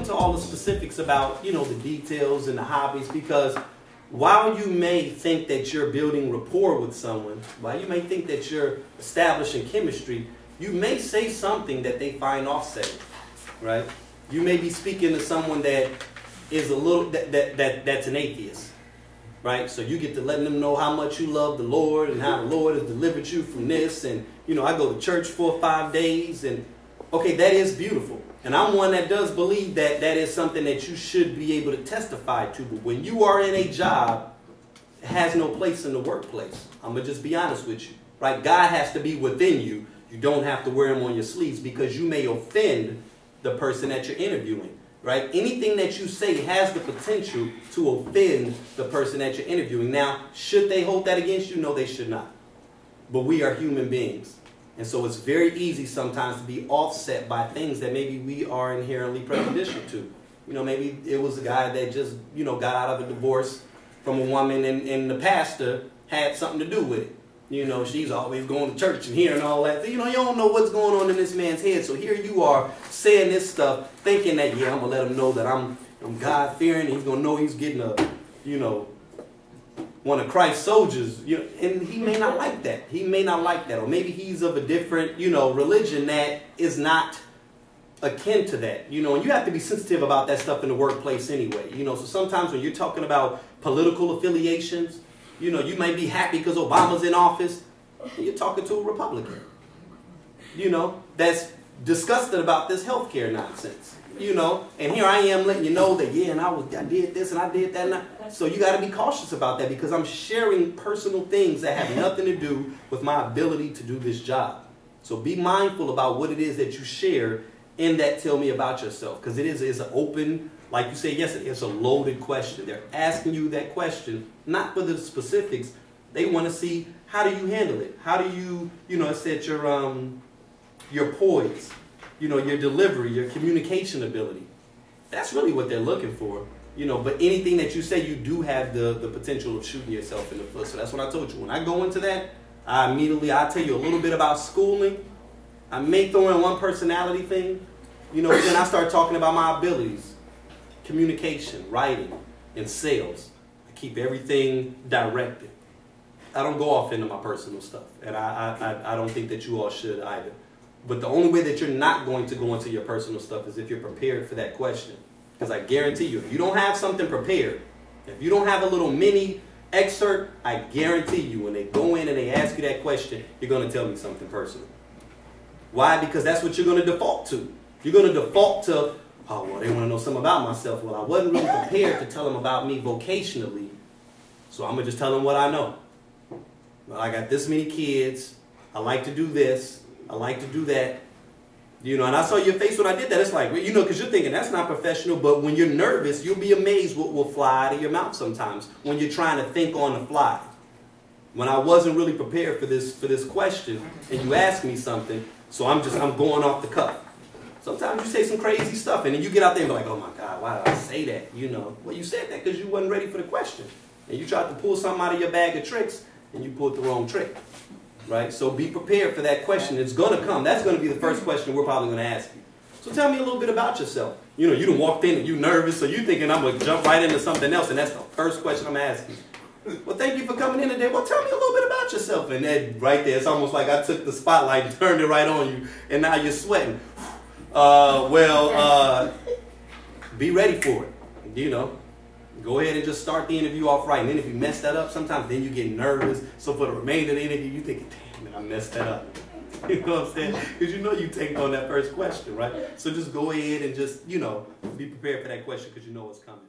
into all the specifics about, you know, the details and the hobbies, because while you may think that you're building rapport with someone, while you may think that you're establishing chemistry, you may say something that they find offsetting, right? You may be speaking to someone that is a little, that's an atheist, right? So you get to letting them know how much you love the Lord and how the Lord has delivered you from this. And, you know, I go to church 4 or 5 days, and okay, that is beautiful. And I'm one that does believe that that is something that you should be able to testify to. But when you are in a job, it has no place in the workplace. I'm going to just be honest with you, right? God has to be within you. You don't have to wear him on your sleeves, because you may offend the person that you're interviewing, right? Anything that you say has the potential to offend the person that you're interviewing. Now, should they hold that against you? No, they should not. But we are human beings. And so it's very easy sometimes to be offset by things that maybe we are inherently prejudicial to. You know, maybe it was a guy that just, you know, got out of a divorce from a woman, and the pastor had something to do with it. You know, she's always going to church and hearing all that. So, you know, you don't know what's going on in this man's head. So here you are saying this stuff, thinking that, yeah, I'm going to let him know that I'm God-fearing. He's going to know he's getting a, you know, one of Christ's soldiers. You know, and he may not like that. He may not like that. Or maybe he's of a different, you know, religion that is not akin to that. You know, and you have to be sensitive about that stuff in the workplace anyway. You know, so sometimes when you're talking about political affiliations, you know, you may be happy because Obama's in office, and you're talking to a Republican, you know, that's disgusted about this healthcare nonsense, you know, and here I am letting you know that, yeah, and I did this and I did that. And so you got to be cautious about that, because I'm sharing personal things that have nothing to do with my ability to do this job. So be mindful about what it is that you share in that tell me about yourself, because it's an open, like you said yesterday, it's a loaded question. They're asking you that question, not for the specifics. They want to see, how do you handle it? How do you, you know, it said your poise, you know, your delivery, your communication ability. That's really what they're looking for, you know. But anything that you say, you do have the potential of shooting yourself in the foot. So that's what I told you. When I go into that, I'll tell you a little bit about schooling. I may throw in one personality thing, you know, but then I start talking about my abilities. Communication, writing, and sales. I keep everything directed. I don't go off into my personal stuff, and I don't think that you all should either. But the only way that you're not going to go into your personal stuff is if you're prepared for that question. Because I guarantee you, if you don't have something prepared, if you don't have a little mini excerpt, I guarantee you when they go in and they ask you that question, you're going to tell me something personal. Why? Because that's what you're going to default to. You're going to default to, oh, well, they want to know something about myself. Well, I wasn't really prepared to tell them about me vocationally, so I'm going to just tell them what I know. Well, I got this many kids. I like to do this. I like to do that. You know, and I saw your face when I did that. It's like, you know, because you're thinking that's not professional, but when you're nervous, you'll be amazed what will fly out of your mouth sometimes when you're trying to think on the fly. When I wasn't really prepared for this question, and you ask me something, so I'm going off the cuff. Sometimes you say some crazy stuff, and then you get out there and be like, oh my God, why did I say that? You know, well, you said that because you wasn't ready for the question. And you tried to pull something out of your bag of tricks, and you pulled the wrong trick. Right? So be prepared for that question. It's going to come. That's going to be the first question we're probably going to ask you. So tell me a little bit about yourself. You know, you done walked in and you're nervous, so you're thinking I'm going to jump right into something else, and that's the first question I'm asking. Well, thank you for coming in today. Well, tell me a little bit about yourself. And then right there, it's almost like I took the spotlight and turned it right on you, and now you're sweating. Be ready for it. You know, go ahead and just start the interview off right. And then if you mess that up, sometimes then you get nervous. So for the remainder of the interview, you think, damn, man, I messed that up. You know what I'm saying? Because you know you take on that first question, right? So just go ahead and just, you know, be prepared for that question because you know what's coming.